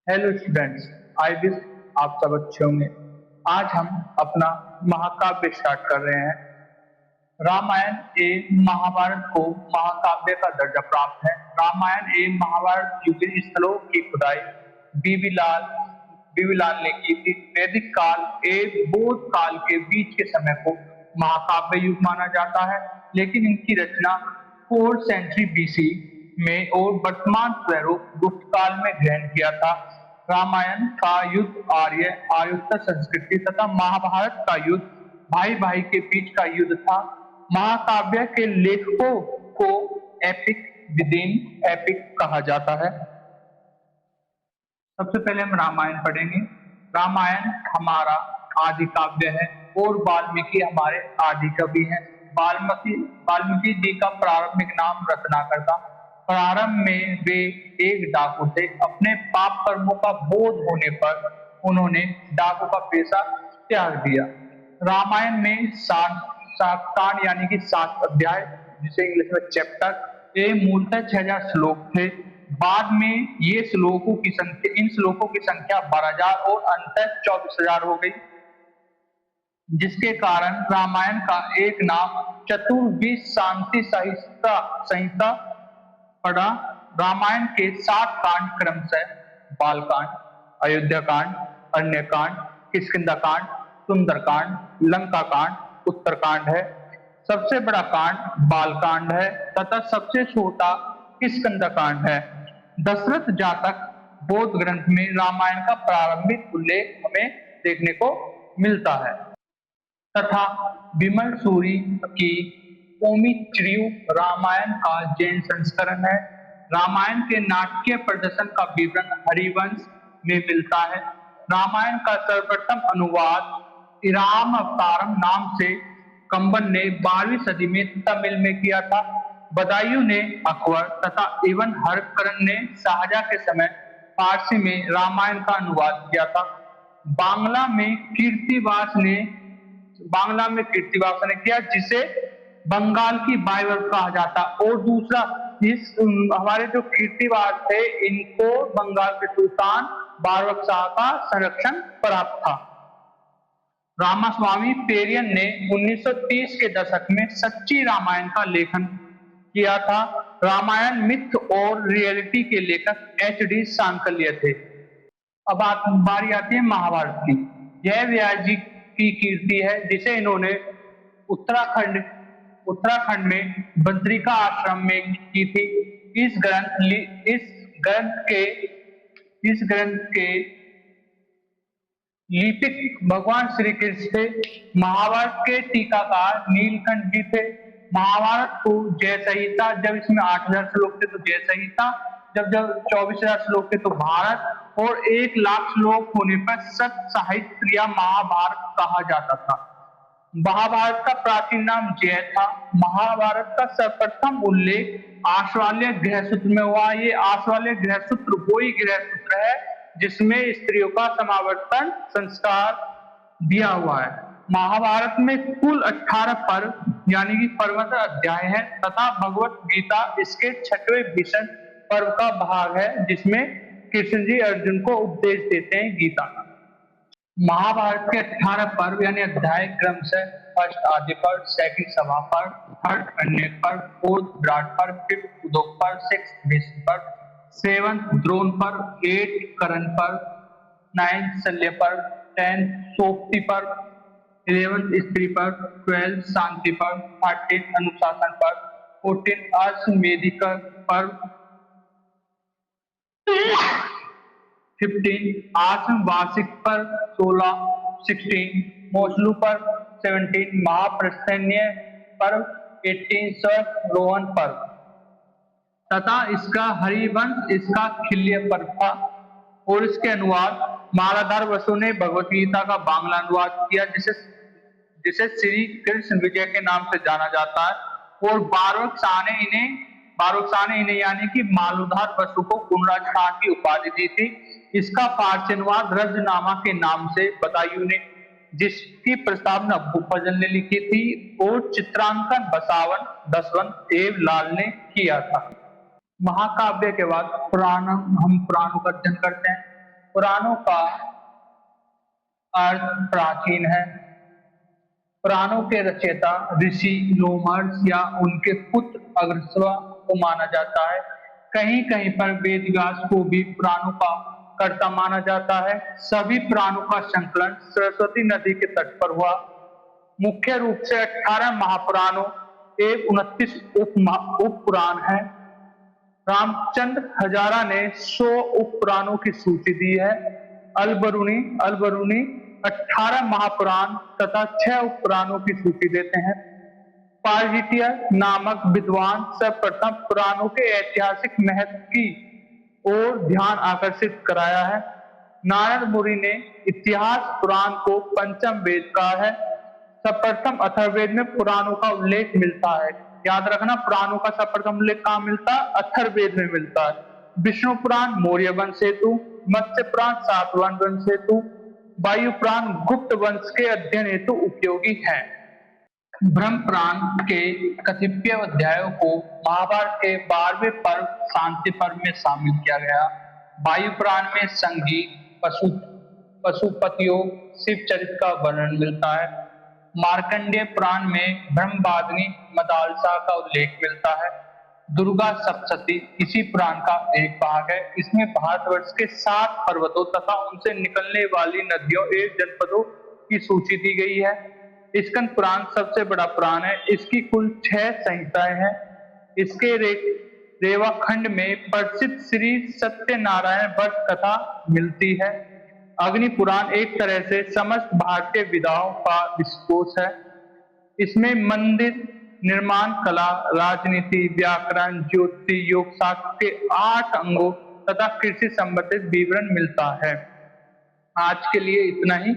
Hello students, I wish आप सब अच्छे होंगे। आज हम अपना महाकाव्य स्टार्ट कर रहे हैं। रामायण एवं महाभारत को महाकाव्य का दर्जा प्राप्त है। रामायण एवं महाभारत युग के स्थलों की खुदाई बीबी लाल बीबी लाल ने की थी। वैदिक काल एवं बौद्ध काल के बीच के समय को महाकाव्य युग माना जाता है, लेकिन इनकी रचना 4th सेंचुरी बीसी में और वर्तमान स्वरूप गुप्त काल में ग्रहण किया था। रामायण का युद्ध आर्य आर्योत्तर संस्कृति तथा महाभारत का युद्ध भाई भाई के बीच का युद्ध था। महाकाव्य के लेखकों को एपिक विदिन एपिक कहा जाता है। सबसे पहले हम रामायण पढ़ेंगे। रामायण हमारा आदि काव्य है और वाल्मीकि हमारे आदि कवि हैं। वाल्मीकि जी का प्रारंभिक नाम रत्नाकर था। प्रारंभ में वे एक डाकू थे। अपने पाप कर्मों का बोध होने पर उन्होंने डाकू का पेशा त्याग दिया। रामायण में सात कांड यानी कि 7 अध्याय, जिसे इंग्लिश में चैप्टर, ये मूलतः 6000 श्लोक थे। बाद में ये इन श्लोकों की संख्या 12,000 और अंततः 24,000 हो गई, जिसके कारण रामायण का एक नाम चतुर्विंश शांति संहिता पड़ा। रामायण के 7 कांड क्रमशः बालकांड, अयोध्या कांड, अरण्य कांड, किष्किंधा कांड, सुंदरकांड, लंका कांड, उत्तरकांड है। सबसे बड़ा कांड बालकांड है तथा सबसे छोटा किष्किंधा कांड है। दशरथ जातक बौद्ध ग्रंथ में रामायण का प्रारंभिक उल्लेख हमें देखने को मिलता है तथा विमल सूरी की ओमिच्रियु रामायण का जैन संस्करण है। रामायण के नाटकीय प्रदर्शन का विवरण हरिवंश में मिलता है। रामायण का सर्वप्रथम अनुवाद इराम अवतारम नाम से कंबन ने 12वीं सदी में तमिल में किया था। बदायूं ने अकबर तथा इब्न हरकरन ने शाहजहां के समय फारसी में रामायण का अनुवाद किया था। बांग्ला में कीर्तिवास ने किया, जिसे बंगाल की बाइबल कहा जाता। और दूसरा, हमारे जो कीर्तिवास थे, इनको बंगाल के सुल्तान बारबक शाह का संरक्षण प्राप्त था। रामास्वामी पेरियन ने 1930 के दशक में सच्ची रामायण का लेखन किया था। रामायण मिथ और रियलिटी के लेखक एच.डी. सांकल्य थे। अब बारी आती है महाभारत की। यह व्यास जी की कीर्ति है, जिसे इन्होंने उत्तराखंड में बद्रिका आश्रम में की थी। इस ग्रंथ के लिपिक भगवान श्री कृष्ण थे। महाभारत के टीकाकार नीलकंठ जी थे। महाभारत को जय संहिता, जब इसमें 8,000 श्लोक थे तो जय संहिता, जब 24,000 श्लोक थे तो भारत, और 1,00,000 श्लोक होने पर सत साहित्य या महाभारत कहा जाता था। महाभारत का प्राचीन नाम जय था। महाभारत का सर्वप्रथम उल्लेख आश्वाल्य गृहसूत्र में हुआ। ये आश्वाल्य गृहसूत्र वही गृहसूत्र है जिसमें स्त्रियों का समावर्तन संस्कार दिया हुआ है। महाभारत में कुल 18 पर्व यानी कि पर्वत अध्याय है तथा भगवत गीता इसके 6वें भीषण पर्व का भाग है, जिसमें कृष्ण जी अर्जुन को उपदेश देते हैं गीता का। महाभारत के 18 पर्व यानी अध्याय क्रमशः फर्स्ट आदि पर्व, सेकंड सभा पर्व, थर्ड अरण्य पर्व, फोर्थ विराट पर्व, फिफ्थ उद्योग पर्व, सिक्स्थ भीष्म पर्व, सेवंथ द्रोण पर्व, 8th कर्ण पर्व, 9th शल्य पर्व, 10th सोप्ती पर्व, 11th स्त्री पर्व, 12th शांति पर्व, 13th अनुशासन पर्व, 14th अश्वमेधिक पर्व, 15 आश्रम वार्षिक पर्व, 16 मोसलू पर्व, 17 महाप्रस्थन्य पर्व, 18 स्वर्गरोहण पर्व तथा इसका हरिवंश इसका खिल्य पर्व था। और इसके अनुवाद मालाधार बसु ने भगवत गीता का बांग्ला अनुवाद किया, जिसे श्री कृष्ण विजय के नाम से जाना जाता है। और बारबक शाह ने इन्हें यानी कि मालूधार बसु को गुणराज खां की उपाधि दी थी। इसका फारसी अनुवाद रजनामा के नाम से बदायूं ने, जिसकी प्रस्तावना भूपजन ने लिखी थी, और चित्रांकन बसावन दसवंत देवलाल ने किया था। महाकाव्य के बाद हम पुराणों का अध्ययन करते हैं। पुराणों का अर्थ प्राचीन है। पुराणों के रचयिता ऋषि लोमहर्ष या उनके पुत्र अगस्त्य को माना जाता है। कहीं कहीं पर वेद व्यास को भी पुराणों का कर्ता माना जाता है। सभी पुराणों का संकलन सरस्वती नदी के तट पर हुआ। मुख्य रूप से 18 महापुराणों एवं 29 उप पुराण है। रामचंद्र हजारा ने 100 उप पुराणों की सूची दी है। अलबरूनी 18 महापुराण तथा 6 उप पुराणों की सूची देते हैं। पारजिटिया नामक विद्वान सर्वप्रथम पुराणों के ऐतिहासिक महत्व की ओर ध्यान आकर्षित कराया है। नारद मुनि ने इतिहास पुराण को पंचम वेद कहा है। सर्वप्रथम अथर्ववेद में पुराणों का उल्लेख मिलता है। याद रखना, पुराणों का सर्वप्रथम उल्लेख कहाँ मिलता है? अथर्ववेद में मिलता है। विष्णु पुराण मौर्य वंश हेतु, मत्स्य पुराण सातवाहन वंश हेतु, वायु पुराण गुप्त वंश के अध्ययन हेतु उपयोगी है। ब्रह्म पुराण के कतिपय अध्यायों को महाभारत के 12वें पर्व शांति पर्व में शामिल किया गया। वायु पुराण में संगीत, पशुपतियों, शिव चरित्र का वर्णन मिलता है। मार्कंडेय पुराण में ब्रह्मवादिनी मदालसा का उल्लेख मिलता है। दुर्गा सप्तशती इसी पुराण का एक भाग है। इसमें भारतवर्ष के 7 पर्वतों तथा उनसे निकलने वाली नदियों एवं जनपदों की सूची दी गई है। स्कंद पुराण सबसे बड़ा पुराण है। इसकी कुल 6 संहिताएं हैं। इसके रेवाखंड में प्रसिद्ध श्री सत्यनारायण व्रत कथा मिलती है। अग्नि पुराण एक तरह से समस्त भारतीय विधाओं का विश्वकोश है। इसमें मंदिर निर्माण कला, राजनीति, व्याकरण, ज्योतिष, योग शास्त्र के 8 अंगों तथा कृषि संबंधित विवरण मिलता है। आज के लिए इतना ही।